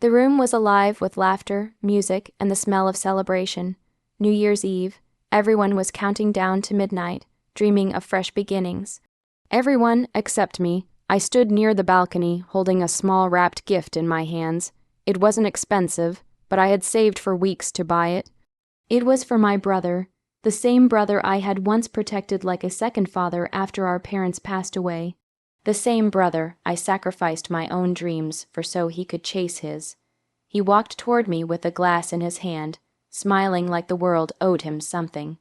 The room was alive with laughter, music, and the smell of celebration. New Year's Eve, everyone was counting down to midnight, dreaming of fresh beginnings. Everyone except me. I stood near the balcony, holding a small wrapped gift in my hands. It wasn't expensive, but I had saved for weeks to buy it. It was for my brother, the same brother I had once protected like a second father after our parents passed away. The same brother I sacrificed my own dreams for so he could chase his. He walked toward me with a glass in his hand, smiling like the world owed him something.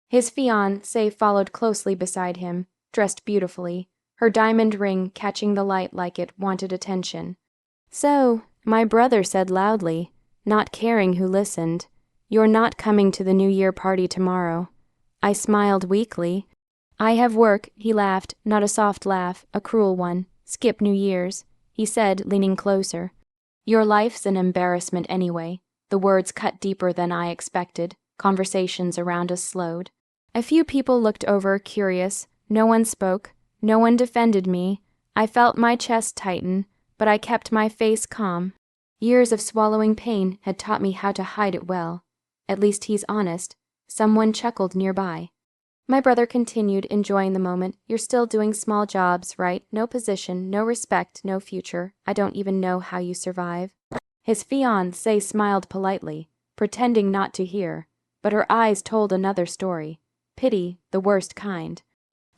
His fiancée followed closely beside him, dressed beautifully, her diamond ring catching the light like it wanted attention. "So," my brother said loudly, not caring who listened, "you're not coming to the New Year party tomorrow." I smiled weakly. "I have work," he laughed, not a soft laugh, a cruel one. "Skip New Year's," he said, leaning closer. "Your life's an embarrassment anyway." The words cut deeper than I expected. Conversations around us slowed. A few people looked over, curious. No one spoke. No one defended me. I felt my chest tighten, but I kept my face calm. Years of swallowing pain had taught me how to hide it well. At least he's honest. Someone chuckled nearby. My brother continued, enjoying the moment. "You're still doing small jobs, right? No position, no respect, no future. I don't even know how you survive." His fiancée smiled politely, pretending not to hear, but her eyes told another story. Pity, the worst kind.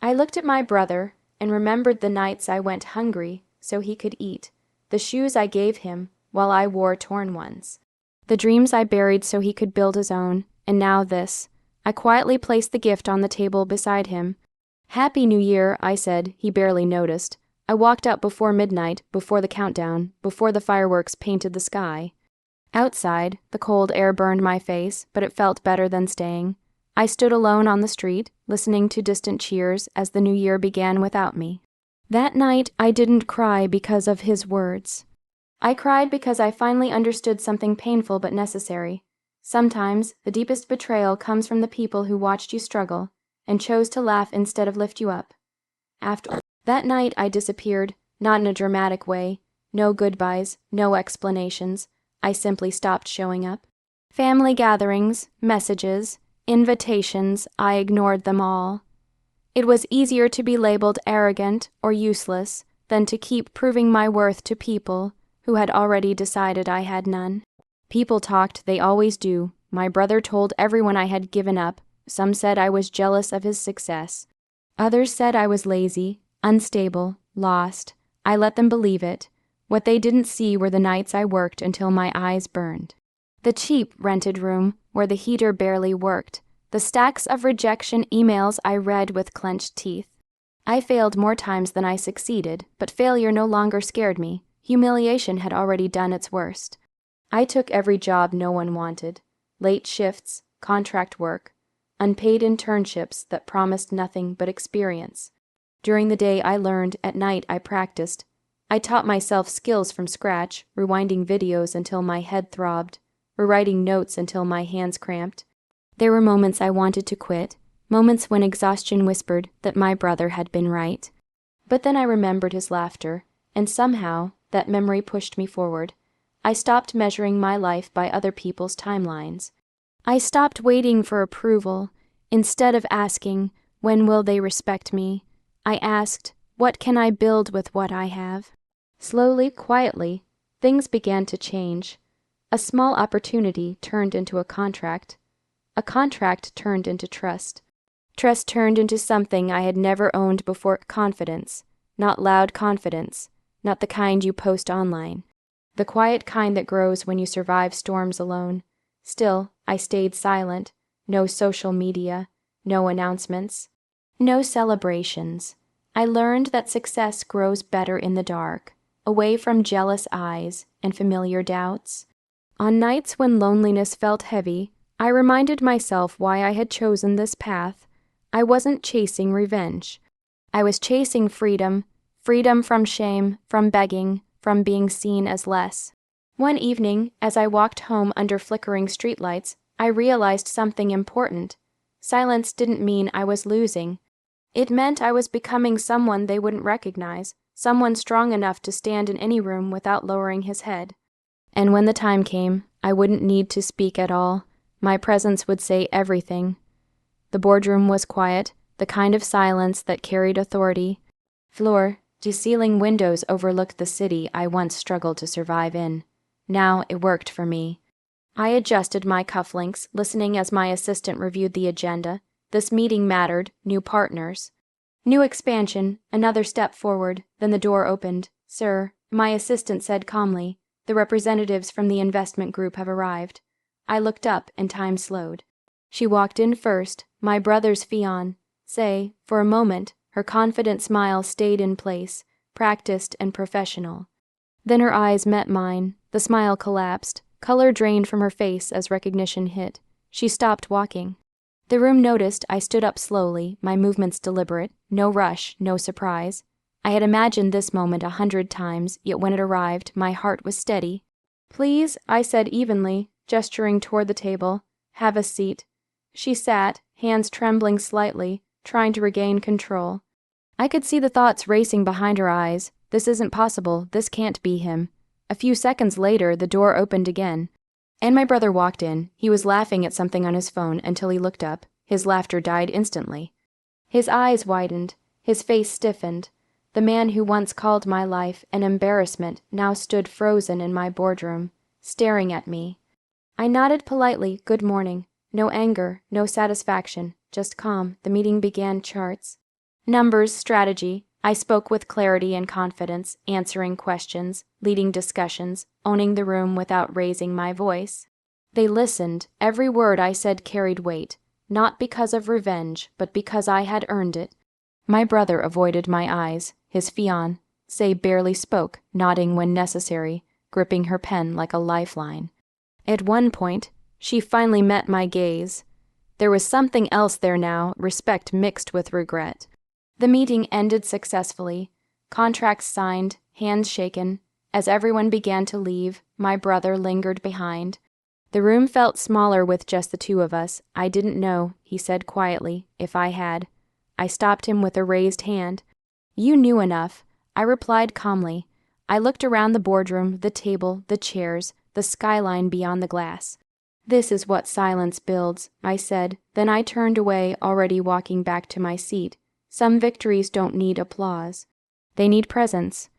I looked at my brother and remembered the nights I went hungry so he could eat, the shoes I gave him while I wore torn ones, the dreams I buried so he could build his own, and now this. I quietly placed the gift on the table beside him. "Happy New Year," I said. He barely noticed. I walked out before midnight, before the countdown, before the fireworks painted the sky. Outside, the cold air burned my face, but it felt better than staying. I stood alone on the street, listening to distant cheers as the new year began without me. That night, I didn't cry because of his words. I cried because I finally understood something painful but necessary. Sometimes, the deepest betrayal comes from the people who watched you struggle and chose to laugh instead of lift you up. After that night, I disappeared, not in a dramatic way. No goodbyes, no explanations. I simply stopped showing up. Family gatherings, messages, invitations, I ignored them all. It was easier to be labeled arrogant or useless than to keep proving my worth to people who had already decided I had none. People talked, they always do. My brother told everyone I had given up. Some said I was jealous of his success. Others said I was lazy, unstable, lost. I let them believe it. What they didn't see were the nights I worked until my eyes burned. The cheap rented room where the heater barely worked. The stacks of rejection emails I read with clenched teeth. I failed more times than I succeeded, but failure no longer scared me. Humiliation had already done its worst. I took every job no one wanted. Late shifts, contract work, unpaid internships that promised nothing but experience. During the day I learned, at night I practiced. I taught myself skills from scratch, rewinding videos until my head throbbed, rewriting notes until my hands cramped. There were moments I wanted to quit, moments when exhaustion whispered that my brother had been right. But then I remembered his laughter, and somehow that memory pushed me forward. I stopped measuring my life by other people's timelines. I stopped waiting for approval. Instead of asking, "When will they respect me?" I asked, "What can I build with what I have?" Slowly, quietly, things began to change. A small opportunity turned into a contract. A contract turned into trust. Trust turned into something I had never owned before, confidence. Not loud confidence, not the kind you post online. The quiet kind that grows when you survive storms alone. Still, I stayed silent. No social media, no announcements, no celebrations. I learned that success grows better in the dark, away from jealous eyes and familiar doubts. On nights when loneliness felt heavy, I reminded myself why I had chosen this path. I wasn't chasing revenge. I was chasing freedom, freedom from shame, from begging, from being seen as less. One evening, as I walked home under flickering streetlights, I realized something important. Silence didn't mean I was losing. It meant I was becoming someone they wouldn't recognize, someone strong enough to stand in any room without lowering his head. And when the time came, I wouldn't need to speak at all. My presence would say everything. The boardroom was quiet, the kind of silence that carried authority. Floor-to-ceiling windows overlooked the city I once struggled to survive in. Now it worked for me. I adjusted my cufflinks, listening as my assistant reviewed the agenda. This meeting mattered, new partners. New expansion, another step forward, then the door opened. "Sir," my assistant said calmly, "the representatives from the investment group have arrived." I looked up and time slowed. She walked in first, my brother's fiancé. For a moment, her confident smile stayed in place, practiced and professional. Then her eyes met mine. The smile collapsed. Color drained from her face as recognition hit. She stopped walking. The room noticed I stood up slowly, my movements deliberate, no rush, no surprise. I had imagined this moment 100 times, yet when it arrived, my heart was steady. "Please," I said evenly, gesturing toward the table. "Have a seat." She sat, hands trembling slightly, trying to regain control. I could see the thoughts racing behind her eyes. This isn't possible, this can't be him. A few seconds later, the door opened again, and my brother walked in. He was laughing at something on his phone until he looked up. His laughter died instantly. His eyes widened, his face stiffened. The man who once called my life an embarrassment now stood frozen in my boardroom, staring at me. I nodded politely, "Good morning." No anger, no satisfaction, just calm. The meeting began. Charts, numbers, strategy. I spoke with clarity and confidence, answering questions, leading discussions, owning the room without raising my voice. They listened. Every word I said carried weight, not because of revenge, but because I had earned it. My brother avoided my eyes. His fiancée barely spoke, nodding when necessary, gripping her pen like a lifeline. At one point, she finally met my gaze. There was something else there now, respect mixed with regret. The meeting ended successfully. Contracts signed, hands shaken. As everyone began to leave, my brother lingered behind. The room felt smaller with just the two of us. "I didn't know," he said quietly, "if I had." I stopped him with a raised hand. "You knew enough," I replied calmly. I looked around the boardroom, the table, the chairs, the skyline beyond the glass. "This is what silence builds," I said. Then I turned away, already walking back to my seat. Some victories don't need applause. They need presence.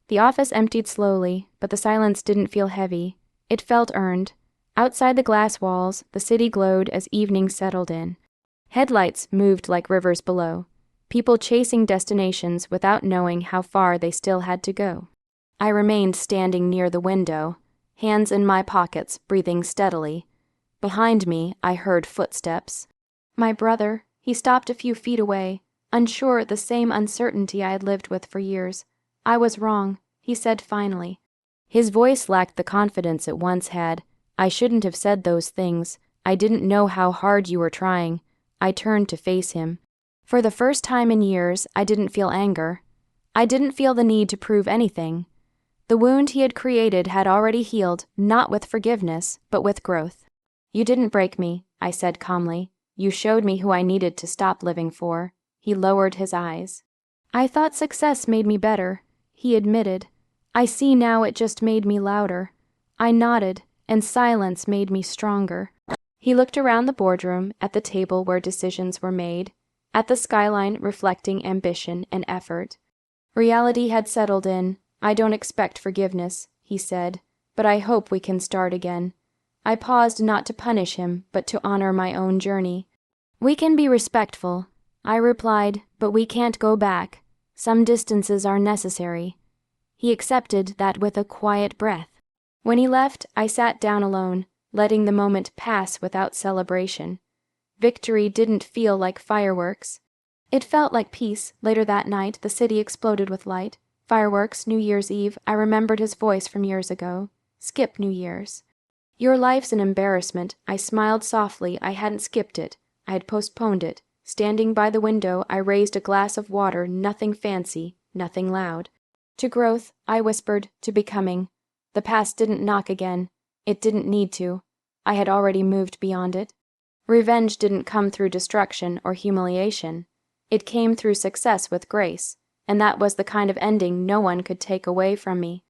The office emptied slowly, but the silence didn't feel heavy. It felt earned. Outside the glass walls, the city glowed as evening settled in. Headlights moved like rivers below, people chasing destinations without knowing how far they still had to go. I remained standing near the window, hands in my pockets, breathing steadily. Behind me, I heard footsteps. My brother, he stopped a few feet away, unsure, the same uncertainty I had lived with for years. "I was wrong," he said finally. His voice lacked the confidence it once had. "I shouldn't have said those things. I didn't know how hard you were trying." I turned to face him. For the first time in years, I didn't feel anger. I didn't feel the need to prove anything. The wound he had created had already healed, not with forgiveness, but with growth. "You didn't break me," I said calmly. "You showed me who I needed to stop living for." He lowered his eyes. "I thought success made me better," he admitted. "I see now it just made me louder." I nodded, and silence made me stronger. He looked around the boardroom, at the table where decisions were made, at the skyline reflecting ambition and effort. Reality had settled in. "I don't expect forgiveness," he said, "but I hope we can start again." I paused not to punish him, but to honor my own journey. "We can be respectful," I replied, "but we can't go back. Some distances are necessary." He accepted that with a quiet breath. When he left, I sat down alone, letting the moment pass without celebration. Victory didn't feel like fireworks. It felt like peace. Later that night, the city exploded with light. Fireworks, New Year's Eve. I remembered his voice from years ago. "Skip New Year's." "Your life's an embarrassment." I smiled softly. I hadn't skipped it. I had postponed it. Standing by the window, I raised a glass of water, nothing fancy, nothing loud. "To growth," I whispered, "to becoming." The past didn't knock again. It didn't need to. I had already moved beyond it. Revenge didn't come through destruction or humiliation. It came through success with grace, and that was the kind of ending no one could take away from me.